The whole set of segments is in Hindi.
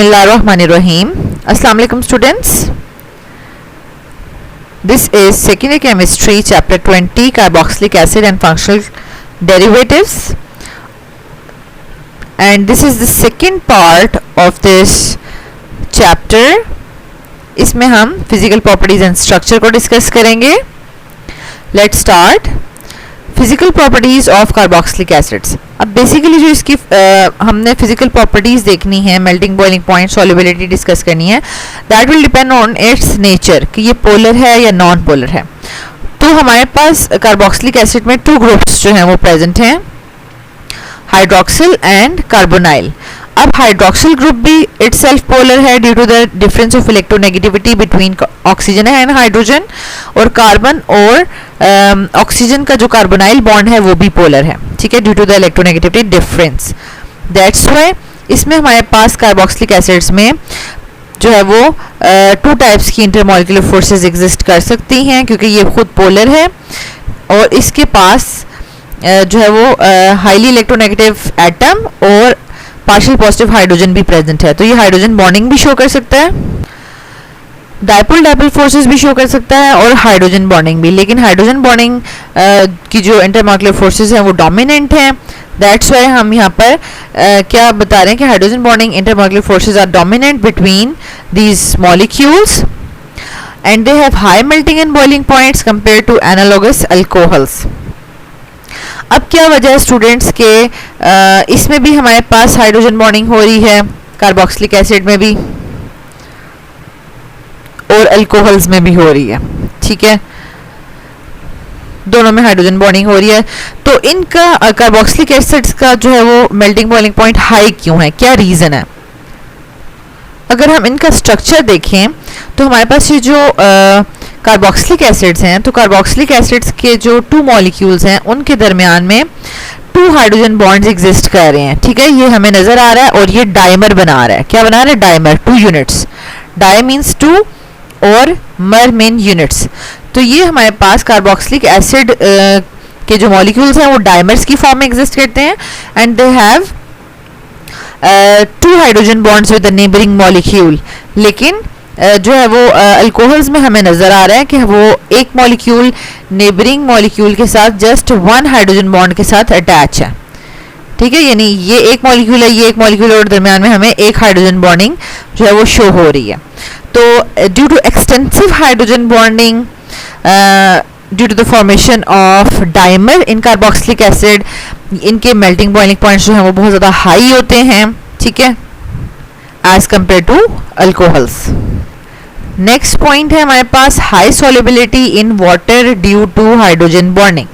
Bismillahirrahmanirrahim. Assalamu alaikum students. This is second year chemistry chapter 20 carboxylic acid and functional derivatives, and this is the second part of this chapter. इसमें हम physical properties and structure को discuss करेंगे. Let's start. Physical properties of carboxylic acids. अब बेसिकली जो इसकी हमने फिजिकल प्रॉपर्टीज देखनी है, melting boiling point, solubility discuss करनी है. That will depend on it's nature कि ये पोलर है या नॉन पोलर है. तो हमारे पास कार्बोक्सिलिक एसिड में टू ग्रुप्स जो हैं वो प्रेजेंट हैं, हाइड्रोक्सिल एंड कार्बोनाइल. अब हाइड्रोक्सिल ग्रुप भी इटसेल्फ पोलर है due to the difference of electronegativity between oxygen and hydrogen, और कार्बन और ऑक्सीजन का जो कार्बोनाइल बॉन्ड है वो भी पोलर है, ठीक है, due to the electronegativity difference. That's why इसमें हमारे पास कार्बोक्सिलिक एसिड्स में जो है वो टू टाइप्स की इंटरमॉलिक्यूलर फोर्सेस एग्जिस्ट कर सकती हैं, क्योंकि ये खुद पोलर है और इसके पास जो है वो हाईली इलेक्ट्रोनेगेटिव एटम और पार्शियल पॉजिटिव हाइड्रोजन भी प्रेजेंट है. तो ये हाइड्रोजन बॉन्डिंग भी शो कर सकता है, डायपोल फोर्सेस भी शो कर सकता है और हाइड्रोजन बॉन्डिंग भी. लेकिन हाइड्रोजन बॉन्डिंग की जो इंटरमॉलिक्यूलर फोर्सेस हैं वो डोमिनेंट हैं. दैट्स व्हाई हम यहाँ पर क्या बता रहे हैं कि hydrogen bonding intermolecular forces are dominant between these molecules and they have high melting and boiling points compare to analogous alcohols. अब क्या वजह है स्टूडेंट्स के इसमें भी हमारे पास हाइड्रोजन बॉन्डिंग हो रही है, कार्बोक्सिलिक एसिड में भी और अल्कोहल्स में भी हो रही है, ठीक है, दोनों में हाइड्रोजन बॉन्डिंग हो रही है. तो इनका कार्बोक्सिलिक एसिड्स का जो है वो मेल्टिंग बॉइलिंग पॉइंट हाई क्यों है, क्या रीजन है? अगर हम इनका स्ट्रक्चर देखें तो हमारे पास ये जो कार्बोक्सिलिक एसिड्स हैं, तो कार्बोक्सिलिक एसिड्स के जो टू मॉलिक्यूल्स हैं उनके दरमियान में टू हाइड्रोजन बॉन्ड्स एग्जिस्ट कर रहे हैं, ठीक है, ये हमें नजर आ रहा है. और ये डाइमर बना रहा है. क्या बना रहा है? Dimer, two units. Di means two और मर मीन यूनिट्स. तो ये हमारे पास कार्बोक्सिलिक एसिड के जो मॉलिक्यूल्स हैं वो डाइमर्स की फॉर्म में एग्जिस्ट करते हैं and they have two hydrogen bonds with the neighbouring molecule. लेकिन जो है वो अल्कोहल्स में हमें नजर आ रहा है कि वो एक मॉलिक्यूल नेबरिंग मॉलिक्यूल के साथ जस्ट वन हाइड्रोजन बॉन्ड के साथ अटैच है, ठीक है, यानी ये एक मॉलिक्यूल है, ये एक मॉलिक्यूल और दरमियान में हमें एक हाइड्रोजन बॉन्डिंग जो है वो शो हो रही है. तो due to extensive hydrogen bonding due to the formation of dimer in carboxylic acid, इनके मेल्टिंग बॉइलिंग पॉइंट्स जो हैं वो बहुत ज़्यादा हाई होते हैं, ठीक है, as compare to alcohols. Next point है हमारे पास high solubility in water due to hydrogen bonding.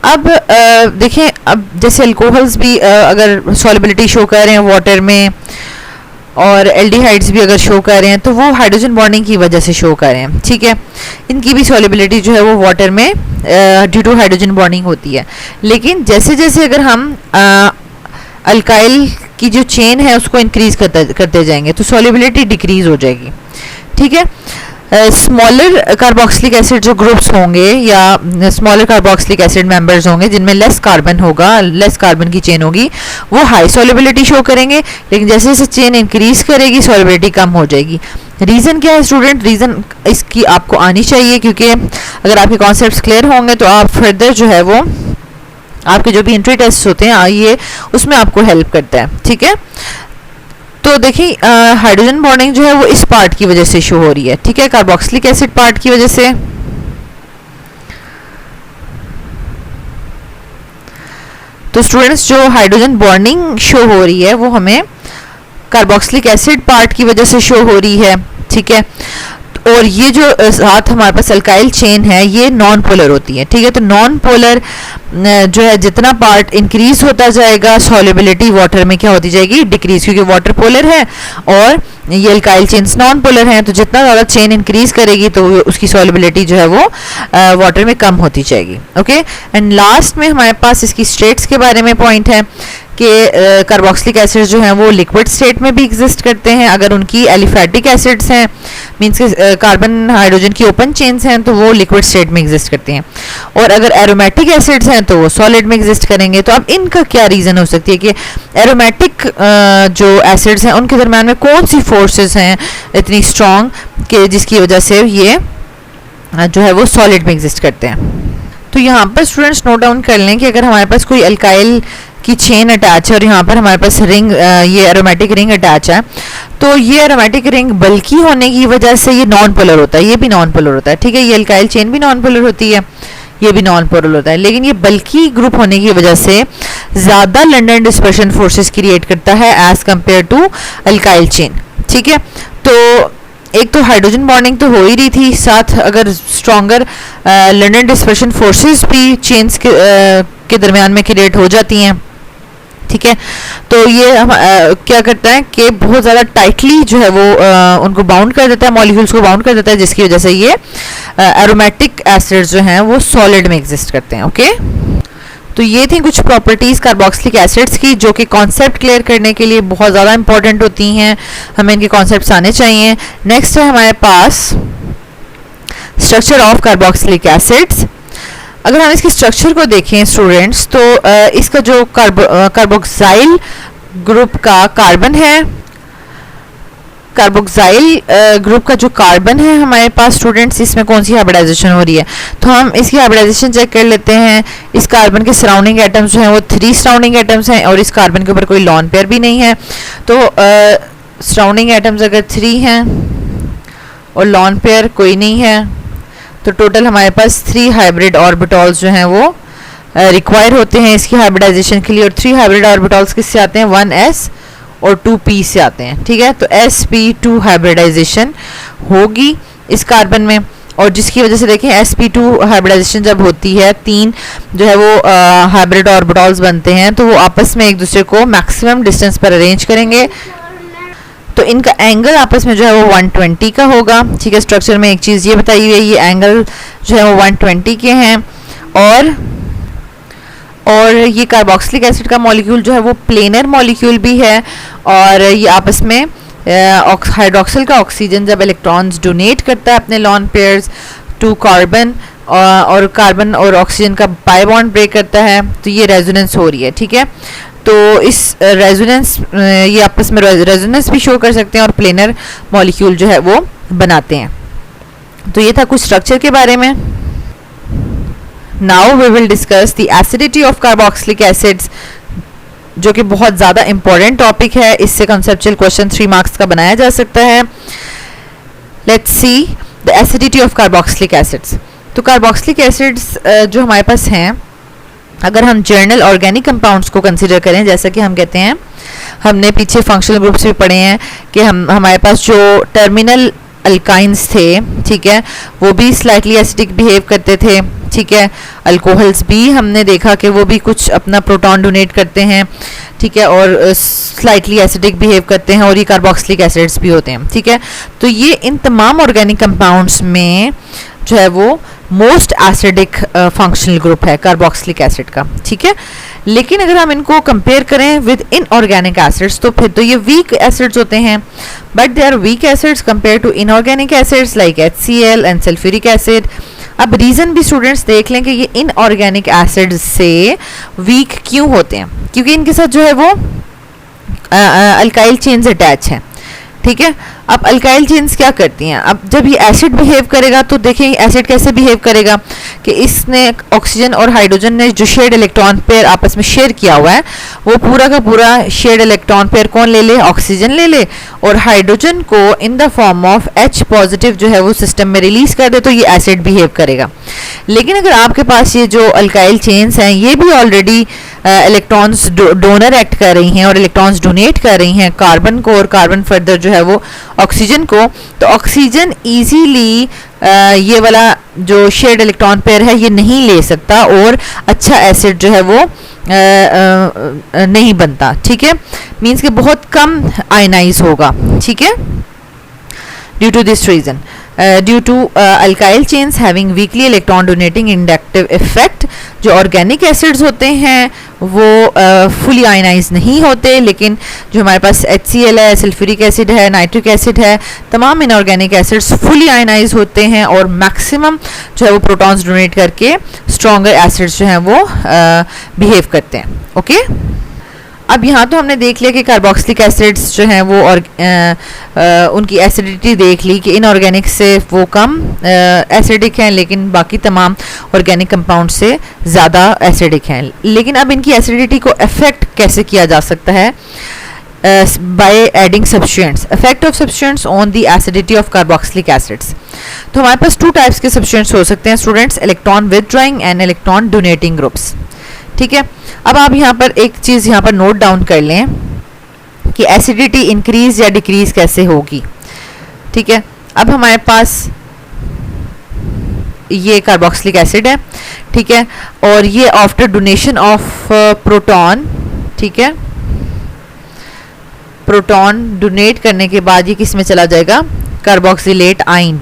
अब देखें, अब जैसे अल्कोहल्स भी अगर सॉल्युबिलिटी शो कर रहे हैं वाटर में और एल्डिहाइड्स भी अगर शो कर रहे हैं तो वो हाइड्रोजन बॉन्डिंग की वजह से शो कर रहे हैं, ठीक है, इनकी भी सॉल्युबिलिटी जो है वो वाटर में ड्यू टू हाइड्रोजन बॉन्डिंग होती है. लेकिन जैसे जैसे अगर हम अल्काइल की जो चेन है उसको इंक्रीज करते जाएंगे तो सॉल्युबिलिटी डिक्रीज हो जाएगी, ठीक है. स्मॉलर कार्बोक्सिलिक एसिड जो ग्रुप्स होंगे या स्मॉलर कार्बोक्सिलिक एसिड मेंबर्स होंगे जिनमें लेस कार्बन होगा, लेस कार्बन की चेन होगी, वो हाई सॉल्युबिलिटी शो करेंगे. लेकिन जैसे जैसे चेन इंक्रीज करेगी सॉल्युबिलिटी कम हो जाएगी. रीज़न क्या है स्टूडेंट? रीज़न इसकी आपको आनी चाहिए, क्योंकि अगर आपके कॉन्सेप्ट्स क्लियर होंगे तो आप फर्दर जो है वो आपके जो भी एंट्री टेस्ट होते हैं ये उसमें आपको हेल्प करता है, ठीक है. तो देखिए हाइड्रोजन बॉन्डिंग जो है वो इस पार्ट की वजह से शो हो रही है, ठीक है, कार्बोक्सिलिक एसिड पार्ट की वजह से. तो स्टूडेंट्स जो हाइड्रोजन बॉन्डिंग शो हो रही है वो हमें कार्बोक्सिलिक एसिड पार्ट की वजह से शो हो रही है, ठीक है. और ये जो साथ हमारे पास अल्काइल चेन है ये नॉन पोलर होती है, ठीक है. तो नॉन पोलर जो है जितना पार्ट इंक्रीज होता जाएगा सॉल्युबिलिटी वाटर में क्या होती जाएगी? डिक्रीज, क्योंकि वाटर पोलर है और ये अल्काइल चेन्स नॉन पोलर हैं. तो जितना ज़्यादा चेन इंक्रीज करेगी तो उसकी सॉल्युबिलिटी जो है वो वाटर में कम होती जाएगी, ओके. एंड लास्ट में हमारे पास इसकी स्टेट्स के बारे में पॉइंट है कि कार्बोक्सिलिक एसिड्स जो हैं वो लिक्विड स्टेट में भी एग्जिस्ट करते हैं अगर उनकी एलिफैटिक एसिड्स हैं, मीन्स के कार्बन हाइड्रोजन की ओपन चेन्स हैं तो वो लिक्विड स्टेट में एग्जिस्ट करती हैं, और अगर एरोमेटिक एसिड्स हैं तो वो सॉलिड में एग्जिस्ट करेंगे। तो अब इनका क्या रीज़न हो सकती है कि एरोमेटिक जो एसिड्स हैं उनके दरम्यान में कौन सी फोर्सेस हैं इतनी स्ट्रॉन्ग कि जिसकी वजह से ये जो है वो सॉलिड में एग्जिस्ट करते हैं। तो यहाँ पर स्टूडेंट्स नोट डाउन कर लें कि अगर हमारे पास कोई अल्काइल की चेन अटैच है और यहाँ पर हमारे पास रिंग ये एरोमेटिक रिंग अटैच है, तो ये एरोमेटिक रिंग बल्कि होने की वजह से ये नॉन पोलर होता है, ये भी नॉन पोलर होता है, ठीक है। ये अल्काइल चेन भी नॉन पोलर होती है, ये भी नॉन पोलर होता है, लेकिन ये बल्कि ग्रुप होने की वजह से ज़्यादा लंडन डिस्पर्शन फोर्सेस क्रिएट करता है as compare to alkyl chain, ठीक है। तो एक तो हाइड्रोजन बॉन्डिंग तो हो ही रही थी, साथ अगर स्ट्रॉन्गर लंडन डिस्पर्शन फोर्सेस भी चेन्स के दरमियान में क्रिएट हो जाती हैं, ठीक है। तो ये क्या करता है कि बहुत ज़्यादा टाइटली जो है वो उनको बाउंड कर देता है, मॉलिक्यूल्स को बाउंड कर देता है, जिसकी वजह से ये एरोमेटिक एसिड्स जो हैं वो सॉलिड में एग्जिस्ट करते हैं, ओके। तो ये थी कुछ प्रॉपर्टीज़ कार्बोक्सिलिक एसिड्स की जो कि कॉन्सेप्ट क्लियर करने के लिए बहुत ज़्यादा इंपॉर्टेंट होती हैं, हमें इनके कॉन्सेप्ट्स आने चाहिए। नेक्स्ट है हमारे पास स्ट्रक्चर ऑफ कार्बोक्सिलिक एसिड्स। अगर हम इसके स्ट्रक्चर को देखें स्टूडेंट्स तो इसका जो कार्बोक्साइल ग्रुप का कार्बन है, कार्बोक्साइल ग्रुप का जो कार्बन है हमारे पास स्टूडेंट्स, इसमें कौन सी हाइब्रिडाइजेशन हो रही है, तो हम इसकी हाइब्रिडाइजेशन चेक कर लेते हैं। इस कार्बन के सराउंडिंग एटम्स जो हैं वो 3 सराउंडिंग एटम्स हैं और इस कार्बन के ऊपर कोई लॉन पेयर भी नहीं है। तो सराउंडिंग एटम्स अगर 3 हैं और लॉन पेयर कोई नहीं है तो टोटल हमारे पास 3 हाइब्रिड ऑर्बिटल्स जो हैं वो रिक्वायर होते हैं इसकी हाइब्रिडाइजेशन के लिए, और 3 हाइब्रिड ऑर्बिटल्स किससे आते हैं, 1s और 2p से आते हैं, ठीक है। तो sp2 हाइब्रिडाइजेशन होगी इस कार्बन में, और जिसकी वजह से देखें sp2 हाइब्रिडाइजेशन जब होती है 3 जो है वो हाइब्रिड ऑर्बिटल्स बनते हैं, तो वो आपस में एक दूसरे को मैक्सिमम डिस्टेंस पर अरेंज करेंगे, तो इनका एंगल आपस में जो है वो 120 का होगा, ठीक है। स्ट्रक्चर में एक चीज़ ये बताई हुई है, ये एंगल जो है वो 120 के हैं, और ये कार्बोक्सिलिक एसिड का मॉलिक्यूल जो है वो प्लेनर मॉलिक्यूल भी है, और ये आपस में हाइड्रोक्सिल का ऑक्सीजन जब इलेक्ट्रॉन्स डोनेट करता है अपने लॉन पेयर्स टू कार्बन, और कार्बन और ऑक्सीजन का पाई बॉन्ड ब्रेक करता है, तो ये रेजोनेंस हो रही है, ठीक है। तो इस रेजोनेंस ये आपस में रेजोनेंस भी शो कर सकते हैं और प्लेनर मॉलिक्यूल जो है वो बनाते हैं। तो ये था कुछ स्ट्रक्चर के बारे में। Now we will discuss the acidity of carboxylic acids, जो कि बहुत ज़्यादा इंपॉर्टेंट टॉपिक है, इससे कंसेप्चुअल क्वेश्चन 3 मार्क्स का बनाया जा सकता है। Let's see the acidity of carboxylic acids. तो कार्बोक्सिलिक एसिड्स जो हमारे पास हैं, अगर हम जर्नल ऑर्गेनिक कंपाउंड्स को कंसीडर करें, जैसा कि हम कहते हैं, हमने पीछे फंक्शनल ग्रुप्स भी पढ़े हैं कि हमारे पास जो टर्मिनल अल्काइंस थे, ठीक है, वो भी स्लाइटली एसिडिक बिहेव करते थे, ठीक है। अल्कोहल्स भी हमने देखा कि वो भी कुछ अपना प्रोटॉन डोनेट करते हैं, ठीक है, और स्लाइटली एसिडिक बिहेव करते हैं, और ये कार्बोक्सिलिक एसिड्स भी होते हैं, ठीक है। तो ये इन तमाम ऑर्गेनिक कंपाउंड्स में जो है वो मोस्ट एसिडिक फंक्शनल ग्रुप है कार्बोक्सिलिक एसिड का, ठीक है। लेकिन अगर हम इनको कंपेयर करें विद इनऑर्गेनिक एसिड्स तो फिर तो ये वीक एसिड्स होते हैं, but they are weak acids compare to inorganic acids like HCl and sulphuric acid. अब रीज़न भी स्टूडेंट्स देख लें कि ये इनऑर्गेनिक एसिड्स से वीक क्यों होते हैं, क्योंकि इनके साथ जो है वो अल्काइल चेन्स अटैच हैं, ठीक है। अब अल्काइल चेन्स क्या करती हैं, अब जब ये एसिड बिहेव करेगा तो देखें एसिड कैसे बिहेव करेगा कि इसने ऑक्सीजन और हाइड्रोजन ने जो शेयर्ड इलेक्ट्रॉन पेयर आपस में शेयर किया हुआ है, वो पूरा का पूरा शेयर्ड इलेक्ट्रॉन पेयर कौन ले ले, ऑक्सीजन ले ले, और हाइड्रोजन को in the form of H positive जो है वो सिस्टम में रिलीज कर दे, तो ये एसिड बिहेव करेगा। लेकिन अगर आपके पास ये जो अल्काइल चेन्स हैं ये भी ऑलरेडी इलेक्ट्रॉन्स डोनर एक्ट कर रही हैं और इलेक्ट्रॉन्स डोनेट कर रही हैं कार्बन को, और कार्बन फर्दर जो है वो ऑक्सीजन को, तो ऑक्सीजन इजीली ये वाला जो शेयर्ड इलेक्ट्रॉन पेयर है ये नहीं ले सकता और अच्छा एसिड जो है वो नहीं बनता, ठीक है। मींस कि बहुत कम आयनाइज होगा, ठीक है, due to this reason. Due to alkyl chains having weakly electron donating inductive effect. जो ऑर्गेनिक एसिड्स होते हैं वो फुली आयनाइज नहीं होते, लेकिन जो हमारे पास HCl है, सल्फ्यूरिक एसिड है, नाइट्रिक एसिड है, तमाम इनऑर्गेनिक एसिड्स फुली आयनाइज होते हैं और मैक्सिमम जो है वो प्रोटॉन्स डोनेट करके स्ट्रॉन्गर एसिड्स जो हैं वो बिहेव करते हैं। ओके, अब यहाँ तो हमने देख लिया कि कार्बोक्सिलिक एसिड्स जो हैं वो और उनकी एसिडिटी देख ली कि इनऑर्गेनिक से वो कम एसिडिक हैं, लेकिन बाकी तमाम ऑर्गेनिक कंपाउंड से ज़्यादा एसिडिक हैं। लेकिन अब इनकी एसिडिटी को अफेक्ट कैसे किया जा सकता है? by adding substituents, effect of substituents on the acidity of carboxylic acids। तो हमारे पास टू टाइप्स के substituents हो सकते हैं students, electron withdrawing and electron donating groups. ठीक है, अब आप यहाँ पर एक चीज़ यहाँ पर नोट डाउन कर लें कि एसिडिटी इंक्रीज या डिक्रीज कैसे होगी। ठीक है, अब हमारे पास ये कार्बोक्सिलिक एसिड है, ठीक है, और ये आफ्टर डोनेशन ऑफ प्रोटॉन, ठीक है, प्रोटॉन डोनेट करने के बाद ये किस में चला जाएगा? Carboxylate ion.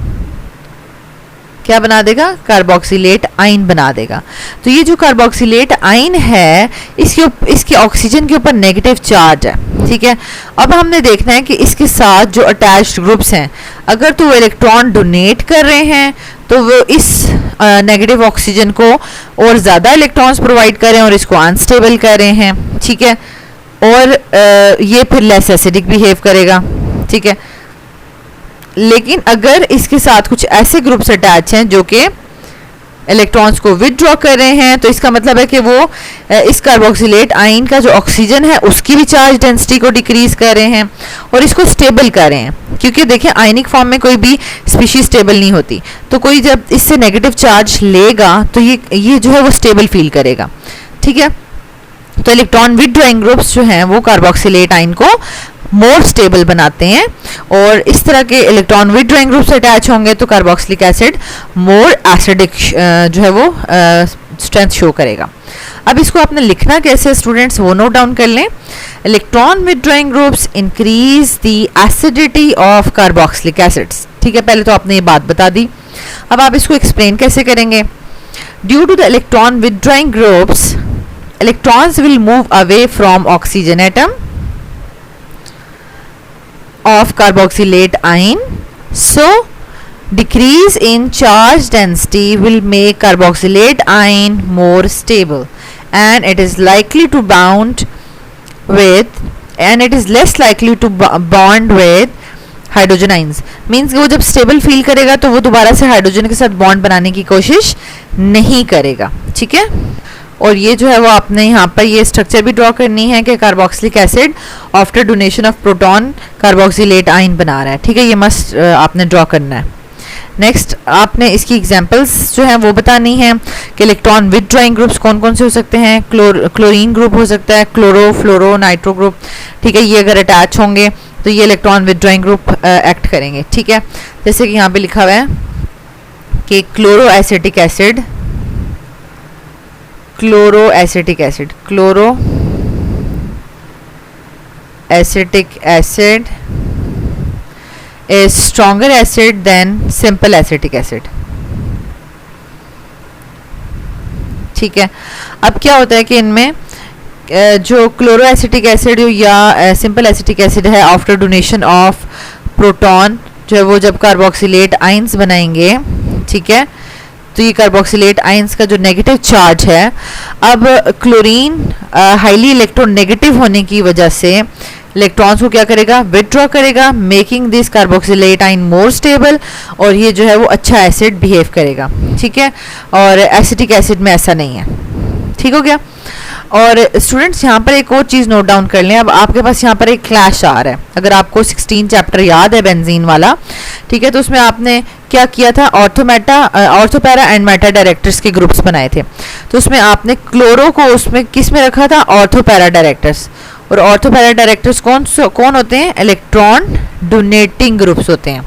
क्या बना देगा? कार्बोक्सिलेट आयन बना देगा। तो ये जो कार्बोक्सिलेट आयन है इसके ऑक्सीजन के ऊपर नेगेटिव चार्ज है। ठीक है, अब हमने देखना है कि इसके साथ जो अटैच्ड ग्रुप्स हैं, अगर तो वो इलेक्ट्रॉन डोनेट कर रहे हैं तो वो इस नेगेटिव ऑक्सीजन को और ज़्यादा इलेक्ट्रॉन्स प्रोवाइड कर रहे हैं और इसको अनस्टेबल कर रहे हैं। ठीक है, और ये फिर लेस एसिडिक बिहेव करेगा। ठीक है, लेकिन अगर इसके साथ कुछ ऐसे ग्रुप्स अटैच हैं जो कि इलेक्ट्रॉन्स को विदड्रॉ कर रहे हैं, तो इसका मतलब है कि वो इस कार्बोक्सिलेट आयन का जो ऑक्सीजन है उसकी भी चार्ज डेंसिटी को डिक्रीज कर रहे हैं और इसको स्टेबल कर रहे हैं। क्योंकि देखिए आयनिक फॉर्म में कोई भी स्पीशीज स्टेबल नहीं होती, तो कोई जब इससे नेगेटिव चार्ज लेगा तो ये जो है वो स्टेबल फील करेगा। ठीक है, तो इलेक्ट्रॉन विदड्रॉइंग ग्रुप्स जो हैं वो कार्बोक्सिलेट आयन को मोर स्टेबल बनाते हैं और इस तरह के इलेक्ट्रॉन विदड्रॉइंग ग्रुप से अटैच होंगे तो कार्बोक्सिलिक एसिड मोर एसिडिक जो है वो स्ट्रेंथ शो करेगा। अब इसको आपने लिखना कैसे स्टूडेंट्स, वो नोट डाउन कर लें। Electron withdrawing groups increase the acidity of carboxylic acids. ठीक है, पहले तो आपने ये बात बता दी, अब आप इसको एक्सप्लेन कैसे करेंगे? Due to the electron withdrawing groups, electrons will move away from oxygen atom of carboxylate ion, so decrease in charge density will make carboxylate ion more stable and it is likely to bond with and it is less likely to bond with hydrogen ions. Means वो जब स्टेबल फील करेगा तो वो दोबारा से हाइड्रोजन के साथ बॉन्ड बनाने की कोशिश नहीं करेगा। ठीक है, और ये जो है वो आपने यहाँ पर ये स्ट्रक्चर भी ड्रॉ करनी है कि carboxylic acid after donation of proton carboxylate ion बना रहा है। ठीक है, ये मस्ट आपने ड्रॉ करना है। नेक्स्ट आपने इसकी एग्जांपल्स जो हैं वो बतानी है कि इलेक्ट्रॉन विदड्रॉइंग ग्रुप्स कौन कौन से हो सकते हैं। क्लोरीन ग्रुप हो सकता है, क्लोरो फ्लोरो नाइट्रो ग्रुप। ठीक है, ये अगर अटैच होंगे तो ये इलेक्ट्रॉन विदड्रॉइंग ग्रुप एक्ट करेंगे। ठीक है, जैसे कि यहाँ पे लिखा हुआ है कि chloro acetic acid, chloro acetic acid, chloro acetic acid is stronger acid than simple acetic acid। ठीक है, अब क्या होता है कि इनमें जो क्लोरो एसिटिक एसिड या सिंपल एसिटिक एसिड है आफ्टर डोनेशन ऑफ प्रोटॉन जो है वो जब कार्बोक्सिलेट आयंस बनाएंगे, ठीक है, तो ये कार्बोक्सिलेट आयंस का जो नेगेटिव चार्ज है, अब क्लोरीन हाईली इलेक्ट्रोनेगेटिव होने की वजह से इलेक्ट्रॉन्स को क्या करेगा? विदड्रॉ करेगा, making this carboxylate ion more stable, और ये जो है वो अच्छा एसिड बिहेव करेगा। ठीक है, और एसिटिक एसिड में ऐसा नहीं है। ठीक हो गया। और स्टूडेंट्स यहाँ पर एक और चीज़ नोट डाउन कर लें। अब आपके पास यहाँ पर एक क्लैश आ रहा है। अगर आपको 16 चैप्टर याद है बेंजीन वाला, ठीक है, तो उसमें आपने क्या किया था? ऑर्थोपैरा एंड मेटा डायरेक्टर्स के ग्रुप्स बनाए थे। तो उसमें आपने क्लोरो को उसमें किस में रखा था? Ortho para directors. और ऑर्थोपैरा डायरेक्टर्स कौन होते हैं? इलेक्ट्रॉन डोनेटिंग ग्रुप्स होते हैं।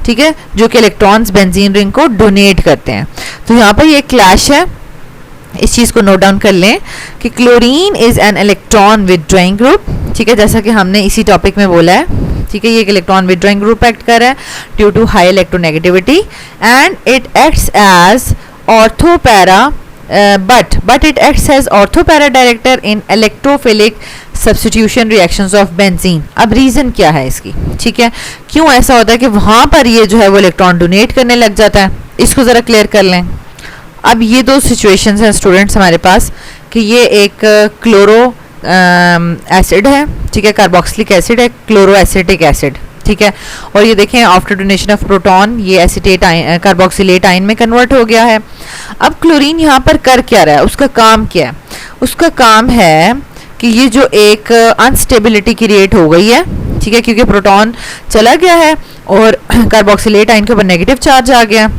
ठीक है, जो कि इलेक्ट्रॉन्स बेंजीन रिंग को डोनेट करते हैं। तो यहाँ पर ये क्लैश है, इस चीज़ को नोट डाउन कर लें कि chlorine is an electron withdrawing group. ठीक है, जैसा कि हमने इसी टॉपिक में बोला है ठीक है, ये एक इलेक्ट्रॉन विदड्रॉइंग ग्रुप एक्ट कर रहा है due to high electronegativity and it acts as ortho para but it acts as orthopara director in electrophilic substitution reactions of benzene. अब रीजन क्या है इसकी, ठीक है, क्यों ऐसा होता है कि वहां पर ये जो है वो इलेक्ट्रॉन डोनेट करने लग जाता है, इसको जरा क्लियर कर लें। अब ये दो सिचुएशंस हैं स्टूडेंट्स हमारे पास कि ये एक क्लोरो एसिड है, ठीक है, कार्बोक्सिलिक एसिड है, क्लोरो एसिटिक एसिड, ठीक है, और ये देखें आफ्टर डोनेशन ऑफ प्रोटॉन ये एसिटेट कार्बोक्सिलेट आयन में कन्वर्ट हो गया है। अब क्लोरीन यहाँ पर कर क्या रहा है, उसका काम क्या है, उसका काम है कि ये जो एक अनस्टेबिलिटी क्रिएट हो गई है, ठीक है, क्योंकि प्रोटॉन चला गया है और कार्बोक्सिलेट आयन के ऊपर नेगेटिव चार्ज आ गया।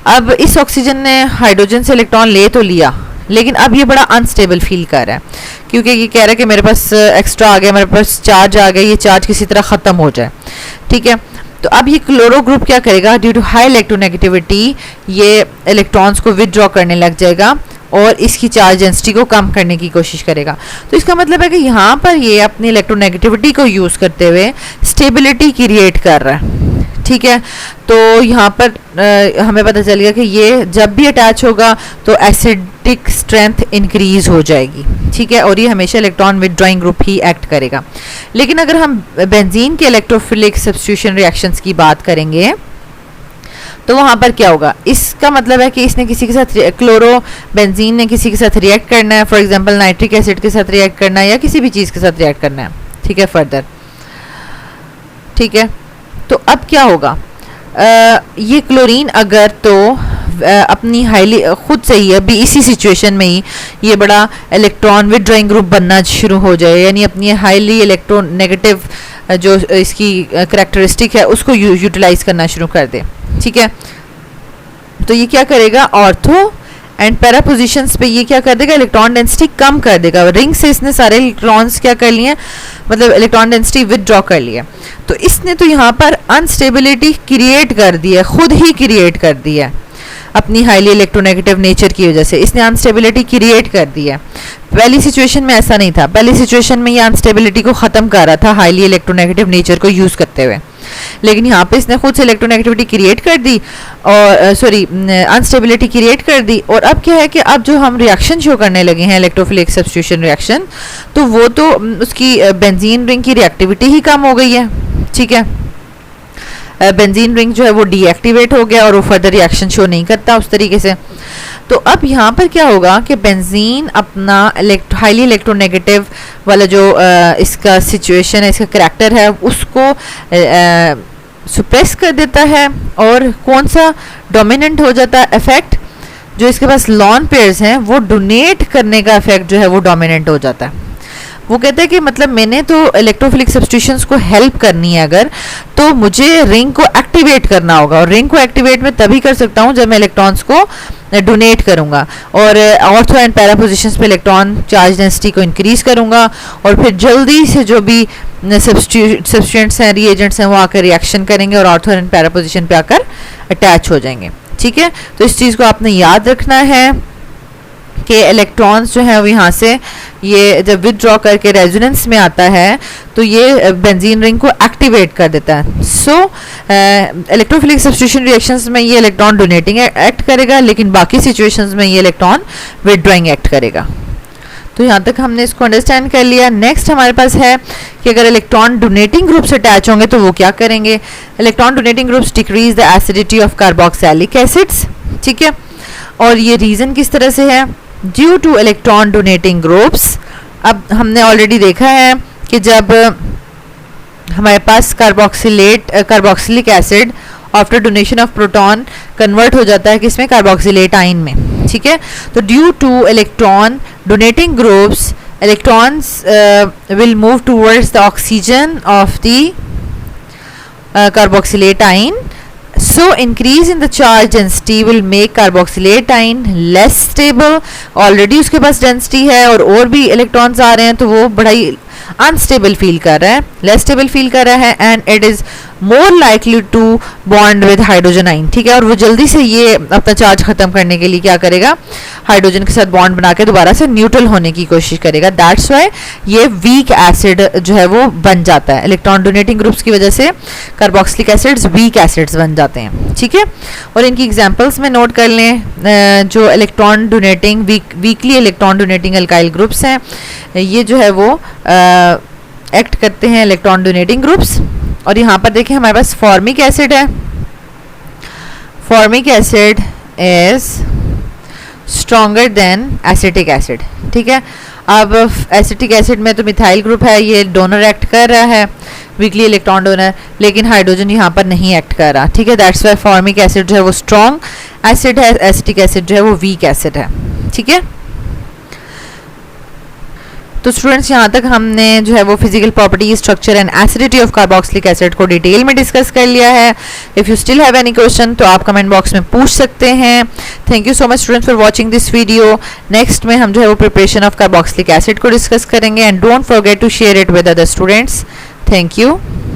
अब इस ऑक्सीजन ने हाइड्रोजन से इलेक्ट्रॉन ले तो लिया, लेकिन अब ये बड़ा अनस्टेबल फील कर रहा है, क्योंकि ये कह रहा है कि मेरे पास एक्स्ट्रा आ गया, मेरे पास चार्ज आ गया, ये चार्ज किसी तरह ख़त्म हो जाए, ठीक है। तो अब ये क्लोरो ग्रुप क्या करेगा, ड्यू टू हाई इलेक्ट्रोनेगेटिविटी ये इलेक्ट्रॉन्स को विदड्रॉ करने लग जाएगा और इसकी चार्ज डेंसिटी को कम करने की कोशिश करेगा। तो इसका मतलब है कि यहाँ पर ये अपनी इलेक्ट्रोनेगेटिविटी को यूज़ करते हुए स्टेबिलिटी क्रिएट कर रहा है, ठीक है। तो यहाँ पर हमें पता चल गया कि ये जब भी अटैच होगा तो एसिडिक स्ट्रेंथ इंक्रीज हो जाएगी, ठीक है, और ये हमेशा इलेक्ट्रॉन विदड्रॉइंग ग्रुप ही एक्ट करेगा। लेकिन अगर हम बेंजीन के इलेक्ट्रोफिलिक सब्स्टिट्यूशन रिएक्शंस की बात करेंगे तो वहाँ पर क्या होगा, इसका मतलब है कि इसने किसी के साथ क्लोरो बेंजीन ने किसी के साथ रिएक्ट करना है, फॉर एग्जांपल नाइट्रिक एसिड के साथ रिएक्ट करना है या किसी भी चीज़ के साथ रिएक्ट करना है, ठीक है, फर्दर, ठीक है। तो अब क्या होगा, ये क्लोरीन अगर तो अपनी हाईली खुद से ही अभी इसी सिचुएशन में ही ये बड़ा इलेक्ट्रॉन विदड्रॉइंग ग्रुप बनना शुरू हो जाए, यानी अपनी हाईली इलेक्ट्रोनेगेटिव जो इसकी करैक्टरिस्टिक है उसको यूटिलाइज करना शुरू कर दे, ठीक है। तो ये क्या करेगा, ऑर्थो एंड पैरा पोजिशंस पे ये क्या कर देगा, इलेक्ट्रॉन डेंसिटी कम कर देगा। रिंग से इसने सारे इलेक्ट्रॉन्स क्या कर लिए, मतलब इलेक्ट्रॉन डेंसिटी विदड्रॉ कर लिया। तो इसने तो यहाँ पर अनस्टेबिलिटी क्रिएट कर दी है, खुद ही क्रिएट कर दी है अपनी हाईली इलेक्ट्रोनेगेटिव नेचर की वजह से, इसने अनस्टेबिलिटी क्रिएट कर दी है। पहली सिचुएशन में ऐसा नहीं था, पहली सिचुएशन में ये अनस्टेबिलिटी को ख़त्म कर रहा था हाईली इलेक्ट्रोनेगेटिव नेचर को यूज़ करते हुए, लेकिन यहाँ पे इसने खुद से इलेक्ट्रोनेगेटिविटी क्रिएट कर दी और सॉरी अनस्टेबिलिटी क्रिएट कर दी। और अब क्या है कि अब जो हम रिएक्शन शो करने लगे हैं इलेक्ट्रोफिलिक सब्स्टिट्यूशन रिएक्शन, तो वो तो उसकी बेंजीन रिंग की रिएक्टिविटी ही कम हो गई है, ठीक है, बेंजीन रिंग जो है वो डीएक्टिवेट हो गया और वो फर्दर रिएक्शन शो नहीं करता उस तरीके से। तो अब यहाँ पर क्या होगा कि बेंजीन अपना हाईली इलेक्ट्रोनेगेटिव वाला जो इसका सिचुएशन है, इसका करैक्टर है, उसको सुप्रेस कर देता है और कौन सा डोमिनेंट हो जाता है इफेक्ट, जो इसके पास लॉन पेयर्स हैं वो डोनेट करने का इफेक्ट जो है वो डोमिनेंट हो जाता है। वो कहते हैं कि मतलब मैंने तो इलेक्ट्रोफिलिक सब्स्टिट्यूशंस को हेल्प करनी है अगर, तो मुझे रिंग को एक्टिवेट करना होगा, और रिंग को एक्टिवेट मैं तभी कर सकता हूँ जब मैं इलेक्ट्रॉन्स को डोनेट करूँगा और ऑर्थो एंड पैरा पोजिशंस पे इलेक्ट्रॉन चार्ज डेंसिटी को इंक्रीज करूँगा, और फिर जल्दी से जो भी सब्स्टिट्यूएंट्स हैं, रिएजेंट्स हैं, वो आकर रिएक्शन करेंगे और ऑर्थो एंड पैरा पोजिशन पे आकर अटैच हो जाएंगे, ठीक है। तो इस चीज़ को आपने याद रखना है कि इलेक्ट्रॉन्स जो है वो यहाँ से ये जब विदड्रॉ करके रेजोनेंस में आता है तो ये बेंजीन रिंग को एक्टिवेट कर देता है। सो इलेक्ट्रोफिलिक सब्स्टिट्यूशन रिएक्शंस में ये इलेक्ट्रॉन डोनेटिंग एक्ट करेगा, लेकिन बाकी सिचुएशंस में ये इलेक्ट्रॉन विदड्रॉइंग एक्ट करेगा। तो यहाँ तक हमने इसको अंडरस्टैंड कर लिया। नेक्स्ट हमारे पास है कि अगर इलेक्ट्रॉन डोनेटिंग ग्रुप से अटैच होंगे तो वो क्या करेंगे, electron donating groups decrease the acidity of carboxylic acids, ठीक है, और ये रीज़न किस तरह से है, due to electron donating groups. अब हमने ऑलरेडी देखा है कि जब हमारे पास carboxylic acid after donation of proton convert हो जाता है किसमें, कार्बोक्सिलेट आयन में, ठीक है। तो due to electron donating groups electrons will move towards the oxygen of the carboxylate ion. So increase in the charge density will make carboxylate ion less stable. Already उसके पास डेंसिटी है और भी इलेक्ट्रॉन्स आ रहे हैं तो वो बड़ा ही अनस्टेबल फील कर रहा है, लेस स्टेबल फील कर रहा है, and it is more likely to bond with hydrogen ion, ठीक है, और वो जल्दी से ये अपना चार्ज खत्म करने के लिए क्या करेगा, हाइड्रोजन के साथ बॉन्ड बना के दोबारा से न्यूट्रल होने की कोशिश करेगा। दैट्स वाई ये वीक एसिड जो है वो बन जाता है। इलेक्ट्रॉन डोनेटिंग ग्रुप्स की वजह से कार्बोक्सिलिक एसिड्स वीक एसिड्स बन जाते हैं, ठीक है। और इनकी एग्जांपल्स में नोट कर लें, जो electron donating weekly electron donating alkyl groups हैं, ये जो है वो एक्ट करते हैं इलेक्ट्रॉन डोनेटिंग ग्रुप्स। और यहाँ पर देखिए हमारे पास फॉर्मिक एसिड है, formic acid is stronger than acetic acid, ठीक है। अब एसिटिक एसिड में तो मिथाइल ग्रुप है, ये डोनर एक्ट कर रहा है, वीकली इलेक्ट्रॉन डोनर, लेकिन हाइड्रोजन यहाँ पर नहीं एक्ट कर रहा, ठीक है। दैट्स वाई फॉर्मिक एसिड जो है वो स्ट्रॉन्ग एसिड है, एसिटिक एसिड जो है वो वीक एसिड है, ठीक है। तो स्टूडेंट्स यहाँ तक हमने जो है वो physical property, structure and acidity of carboxylic acid को डिटेल में डिस्कस कर लिया है। If you still have any question तो आप कमेंट बॉक्स में पूछ सकते हैं। Thank you so much students for watching this video. Next में हम जो है वो प्रिपरेशन ऑफ कार्बोक्सिलिक एसिड को डिस्कस करेंगे, and don't forget to share it with other students. Thank you.